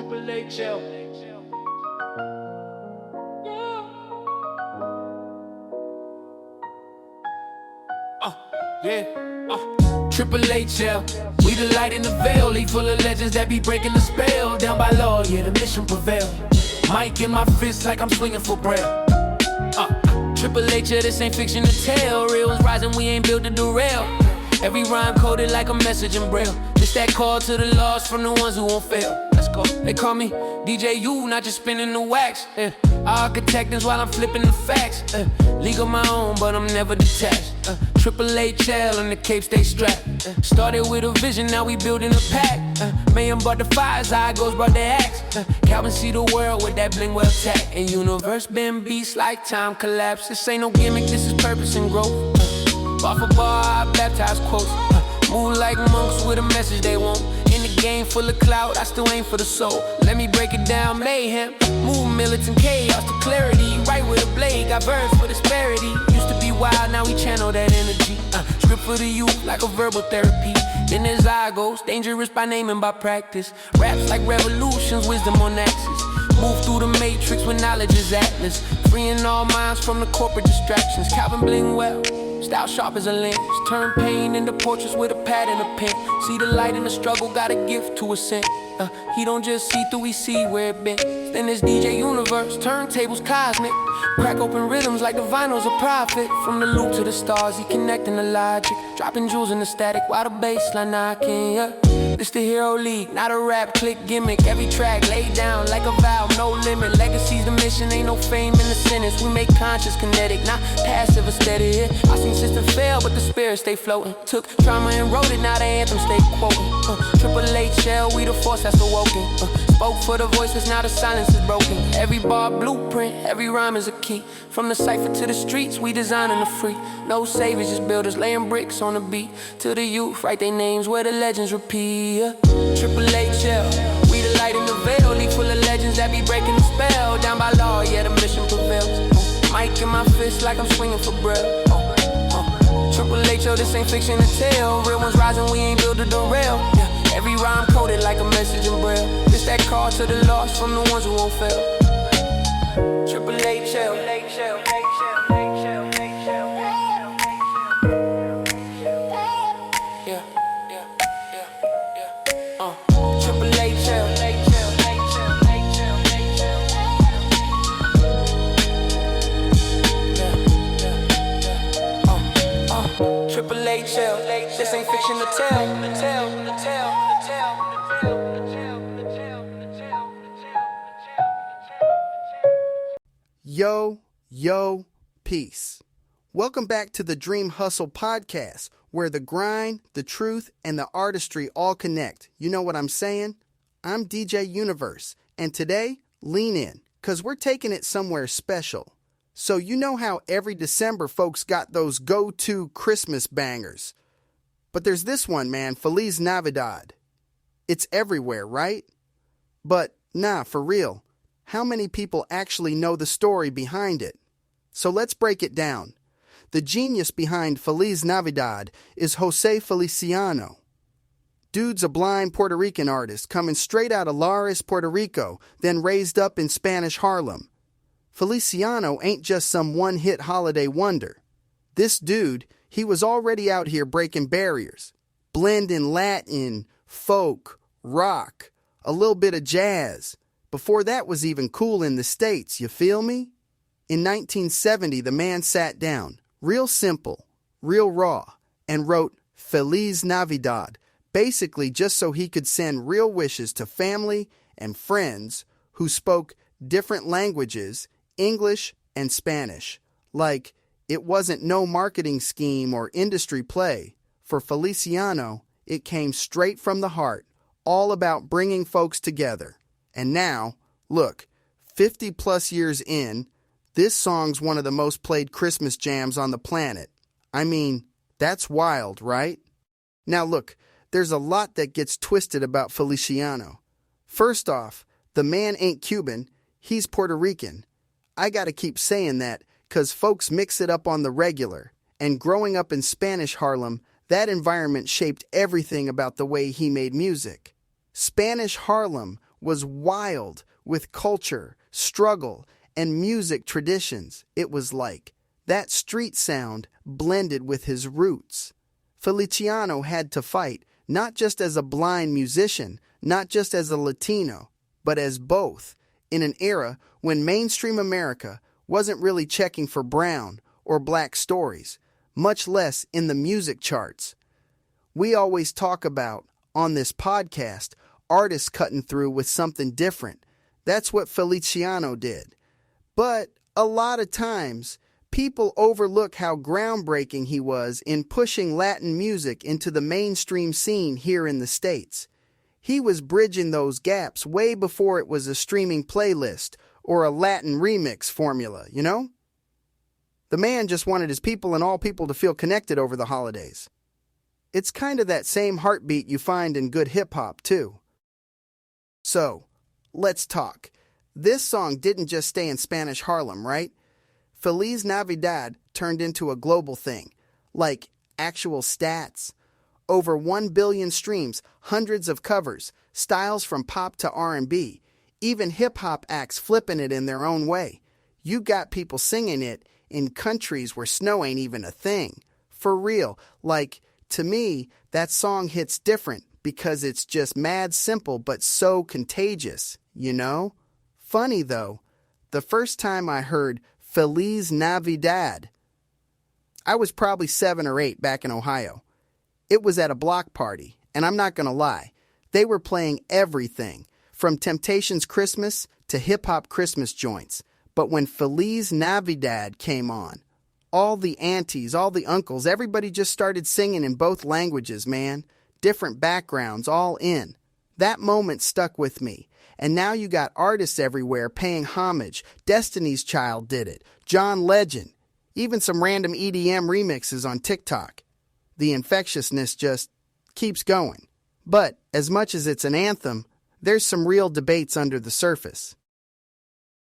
Triple HL. Triple HL, we the light in the veil, league full of legends that be breaking the spell. Down by law, yeah, the mission prevail. Mic in my fist like I'm swinging for braille. Triple H, yeah, this ain't fiction to tell. Real ones rising, we ain't built to derail. Every rhyme coded like a message in braille. It's that call to the lost from the ones who won't fail. Let's go. They call me DJ U, not just spinning the wax. Architect is while I'm flipping the facts. League of my own, but I'm never detached. Triple HL and the cape stay strapped. Started with a vision, now we building a pack. Mayhem brought the fires, eye goes brought the axe. Calvin see the world with that bling well tack. And universe been beast like time collapse. This ain't no gimmick, this is purpose and growth. Bar for bar, I baptize quotes. Move like monks with a message they want. In the game full of clout, I still aim for the soul. Let me break it down, mayhem. Move militant chaos to clarity. Right with a blade, got verbs for disparity. Used to be wild, now we channel that energy. Script for the youth like a verbal therapy. Then there's Igos, dangerous by name and by practice. Raps like revolutions, wisdom on axis. Move through the matrix when knowledge is atlas. Freeing all minds from the corporate distractions. Calvin bling well. Style sharp as a lens. Turn pain into portraits with a pad and a pen. See the light in the struggle, got a gift to ascend. He don't just see through, he see where it been. Then there's DJ Universe, turntables cosmic. Crack open rhythms like the vinyl's a prophet. From the loop to the stars, he connecting the logic. Dropping jewels in the static while the bassline knocking, yeah. This the Hero League, not a rap click gimmick. Every track laid down like a vow, no limit. Legacy's the mission, ain't no fame in the sentence. We make conscious kinetic, not passive or steady. I seen system fail, but the spirit stay floating. Took trauma and wrote it, now the anthem stay quoting. Triple HL, we the force that's awoken. Spoke for the voices, now the silence is broken. Every bar blueprint, every rhyme is a key. From the cypher to the streets, we designing the free. No saviors, just builders, laying bricks on the beat. To the youth, write their names where the legends repeat. Triple HL, we the light in the veil, league full of legends that be breaking the spell. Down by law, yeah, the mission prevails. Mic in my fist like I'm swinging for braille. Triple HL, this ain't fiction to tell. Real ones rising, we ain't built to derail. Yeah, every rhyme coded like a message in braille. It's that call to the lost from the ones who won't fail. Triple HL. Triple HL, this ain't fiction to tell. Yo, peace. Welcome back to the Dream Hustle podcast, where the grind, the truth, and the artistry all connect. You know what I'm saying? I'm DJ Universe, and today, lean in, because we're taking it somewhere special. So you know how every December folks got those go-to Christmas bangers. But there's this one, man, Feliz Navidad. It's everywhere, right? But nah, for real, how many people actually know the story behind it? So let's break it down. The genius behind Feliz Navidad is José Feliciano. Dude's a blind Puerto Rican artist coming straight out of Lares, Puerto Rico, then raised up in Spanish Harlem. Feliciano ain't just some one-hit holiday wonder. This dude, he was already out here breaking barriers, blending Latin, folk, rock, a little bit of jazz, before that was even cool in the States, you feel me? In 1970, the man sat down, real simple, real raw, and wrote Feliz Navidad, basically just so he could send real wishes to family and friends who spoke different languages, English and Spanish. Like, it wasn't no marketing scheme or industry play. For Feliciano, it came straight from the heart, all about bringing folks together. And now, look, 50 plus years in, this song's one of the most played Christmas jams on the planet. I mean, that's wild, right? Now look, there's a lot that gets twisted about Feliciano. First off, the man ain't Cuban, he's Puerto Rican. I gotta keep saying that, 'cause folks mix it up on the regular. And growing up in Spanish Harlem, that environment shaped everything about the way he made music. Spanish Harlem was wild with culture, struggle, and music traditions. It was like that street sound blended with his roots. Feliciano had to fight, not just as a blind musician, not just as a Latino, but as both, in an era when mainstream America wasn't really checking for brown or black stories, much less in the music charts. We always talk about, on this podcast, artists cutting through with something different. That's what Feliciano did. But a lot of times, people overlook how groundbreaking he was in pushing Latin music into the mainstream scene here in the States. He was bridging those gaps way before it was a streaming playlist or a Latin remix formula, you know? The man just wanted his people and all people to feel connected over the holidays. It's kind of that same heartbeat you find in good hip-hop, too. So, let's talk. This song didn't just stay in Spanish Harlem, right? Feliz Navidad turned into a global thing, like actual stats. Over 1 billion streams, hundreds of covers, styles from pop to R&B, even hip-hop acts flipping it in their own way. You got people singing it in countries where snow ain't even a thing. For real, like, to me, that song hits different because it's just mad simple but so contagious, you know? Funny though, the first time I heard Feliz Navidad, I was probably 7 or 8 back in Ohio. It was at a block party, and I'm not gonna lie, they were playing everything, from Temptations Christmas to hip-hop Christmas joints. But when Feliz Navidad came on, all the aunties, all the uncles, everybody just started singing in both languages, man. Different backgrounds, all in. That moment stuck with me. And now you got artists everywhere paying homage. Destiny's Child did it. John Legend. Even some random EDM remixes on TikTok. The infectiousness just keeps going. But as much as it's an anthem, there's some real debates under the surface.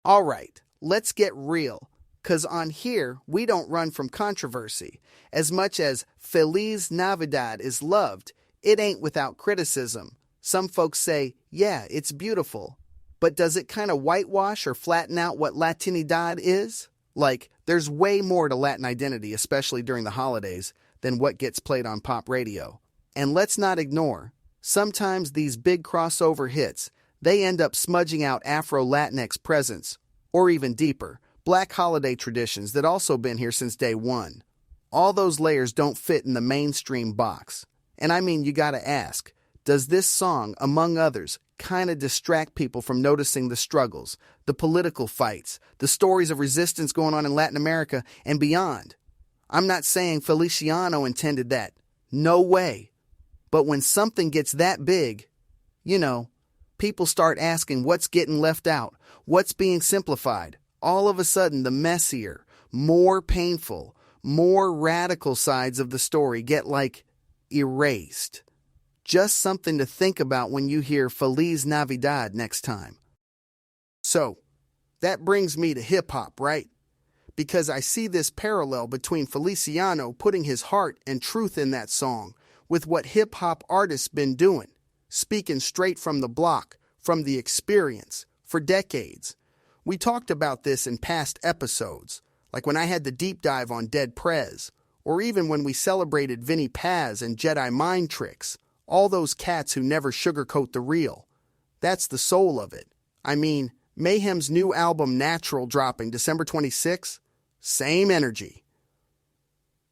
All right, let's get real. 'Cause on here, we don't run from controversy. As much as Feliz Navidad is loved, it ain't without criticism. Some folks say, yeah, it's beautiful. But does it kind of whitewash or flatten out what Latinidad is? Like, there's way more to Latin identity, especially during the holidays, than what gets played on pop radio. And let's not ignore, sometimes these big crossover hits, they end up smudging out Afro-Latinx presence, or even deeper, Black holiday traditions that also been here since day one. All those layers don't fit in the mainstream box. And I mean, you gotta ask, does this song, among others, kind of distract people from noticing the struggles, the political fights, the stories of resistance going on in Latin America and beyond? I'm not saying Feliciano intended that. No way. But when something gets that big, you know, people start asking what's getting left out, what's being simplified. All of a sudden, the messier, more painful, more radical sides of the story get, like, erased. Just something to think about when you hear Feliz Navidad next time. So, that brings me to hip-hop, right? Because I see this parallel between Feliciano putting his heart and truth in that song with what hip-hop artists been doing, speaking straight from the block, from the experience, for decades. We talked about this in past episodes, like when I had the deep dive on Dead Prez, or even when we celebrated Vinnie Paz and Jedi Mind Tricks, all those cats who never sugarcoat the real. That's the soul of it. I mean, Mayhem's new album Natural dropping December 26th, same energy.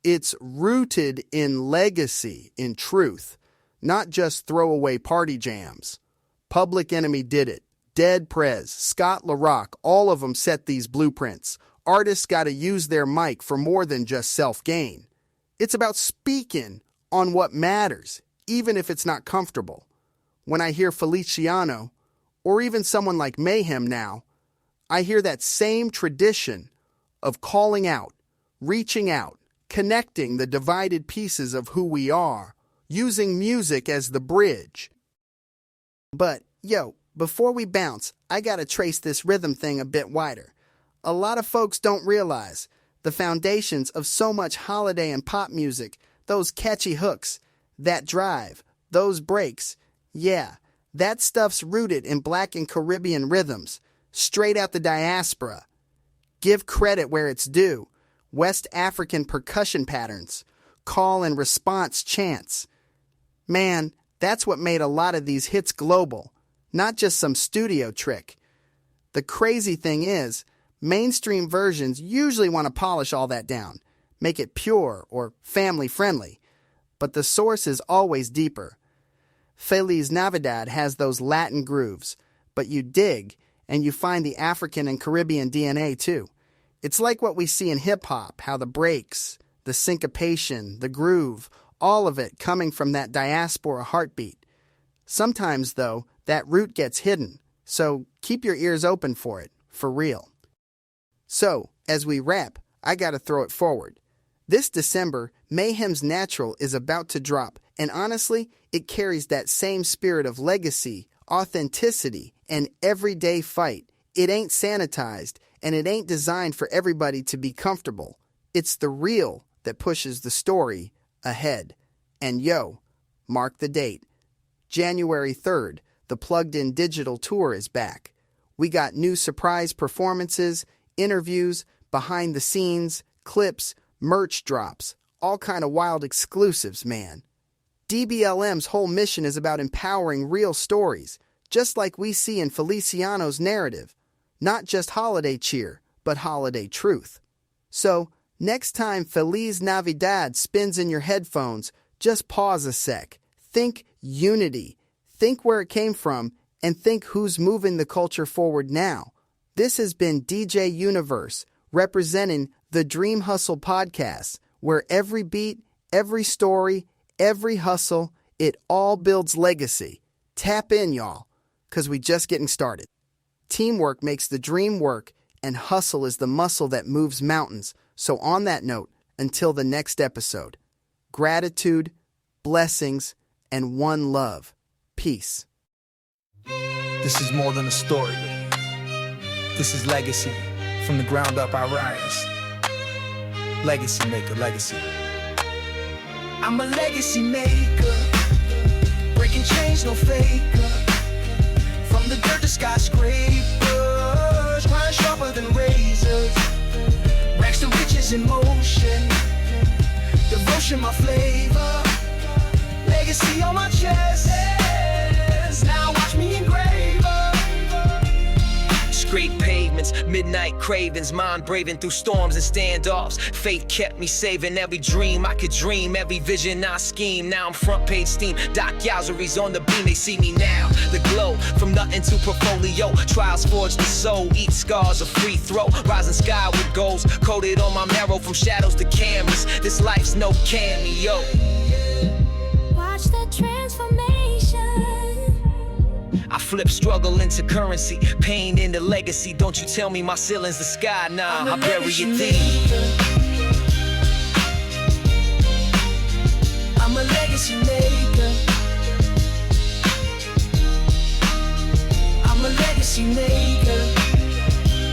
It's rooted in legacy, in truth, not just throwaway party jams. Public Enemy did it. Dead Prez, Scott LaRock, all of them set these blueprints. Artists got to use their mic for more than just self-gain. It's about speaking on what matters, even if it's not comfortable. When I hear Feliciano, or even someone like Mayhem now, I hear that same tradition of calling out, reaching out, connecting the divided pieces of who we are, using music as the bridge. But, yo, before we bounce, I gotta trace this rhythm thing a bit wider. A lot of folks don't realize the foundations of so much holiday and pop music, those catchy hooks, that drive, those breaks, yeah, That stuff's rooted in Black and Caribbean rhythms, straight out the diaspora. Give credit where it's due. West African percussion patterns, call and response chants. Man, that's what made a lot of these hits global, not just some studio trick. The crazy thing is, mainstream versions usually want to polish all that down, make it pure or family-friendly, but the source is always deeper. Feliz Navidad has those Latin grooves, but you dig, and you find the African and Caribbean DNA too. It's like what we see in hip-hop, how the breaks, the syncopation, the groove, all of it coming from that diaspora heartbeat. Sometimes, though, that root gets hidden, so keep your ears open for it, for real. So, as we wrap, I gotta throw it forward. This December, Mayhem's Natural is about to drop, and honestly, it carries that same spirit of legacy, authenticity, and everyday fight. It ain't sanitized, and it ain't designed for everybody to be comfortable. It's the real that pushes the story ahead. And yo, mark the date. January 3rd, the Plugged In Digital Tour is back. We got new surprise performances, interviews, behind the scenes, clips, merch drops, all kind of wild exclusives, man. DBLM's whole mission is about empowering real stories, just like we see in Feliciano's narrative. Not just holiday cheer, but holiday truth. So, next time Feliz Navidad spins in your headphones, just pause a sec. Think unity. Think where it came from, and think who's moving the culture forward now. This has been DJ Universe, representing the Dream Hustle podcast, where every beat, every story, every hustle, it all builds legacy. Tap in, y'all, because we just getting started. Teamwork makes the dream work, and hustle is the muscle that moves mountains. So on that note, until the next episode, gratitude, blessings, and one love. Peace. This is more than a story. This is legacy. From the ground up, I rise. Legacy maker, legacy. I'm a legacy maker. Breaking chains, no faker. From the dirt to skyscrapers, grind sharper than razors. Racks to riches in motion. Devotion, my flavor. Legacy on my chest. Now watch me engrave. Scrape pavements, midnight cravings, mind braving through storms and standoffs. Faith kept me saving every dream I could dream, every vision I scheme. Now I'm front page steam, Doc Yowzeries on the beam, they see me now. The glow, from nothing to portfolio, trials forge the soul, eat scars, a free throw. Rising sky with goals, coated on my marrow from shadows to cameras. This life's no cameo. Watch the transformation. I flip struggle into currency, pain into legacy. Don't you tell me my ceiling's the sky, nah, I bury it deep. I'm a legacy maker. I'm a legacy maker.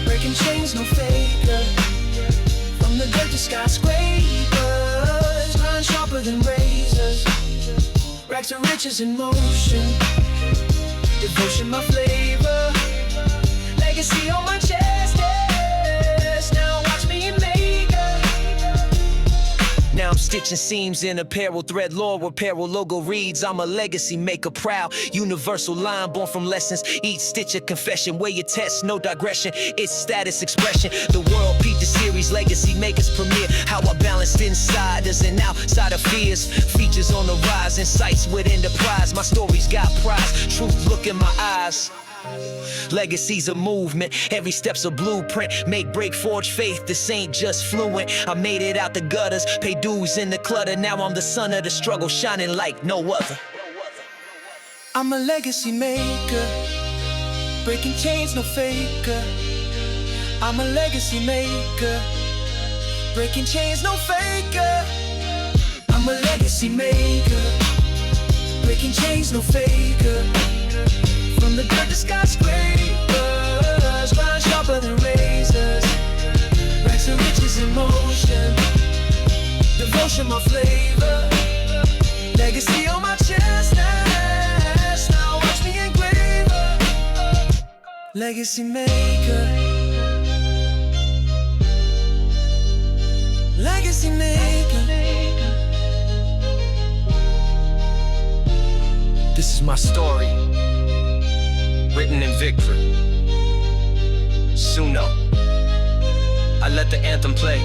Breaking chains, no faker. From the dirt to skyscrapers, grind sharper than razors. Racks of riches in motion. Devotion, my flavor. Legacy on my chest, yes. Now watch me make it. Now I'm stitching seams in apparel, thread law apparel, logo reads. I'm a legacy maker, proud. Universal line born from lessons. Each stitch a confession, weigh your test, no digression. It's status expression. The world peaked the series, legacy makers premiere. How I balanced insiders and outside of fears. Features on the rise, insights with enterprise. My story's got prize, truth look in my eyes. Legacy's a movement, every step's a blueprint. Make, break, forge faith, this ain't just fluent. I made it out the gutters, pay dues in the clutter. Now I'm the son of the struggle, shining like no other. I'm a legacy maker, breaking chains, no faker. I'm a legacy maker, breaking chains, no faker. I'm a legacy maker, breaking chains, no faker. From the dirt to skyscrapers, grind sharper than razors. Racks of riches in motion. Devotion, my flavor. Legacy on my chest, now watch me Legacy maker. Legacy maker. This is my story, written in victory. Suno. I let the anthem play.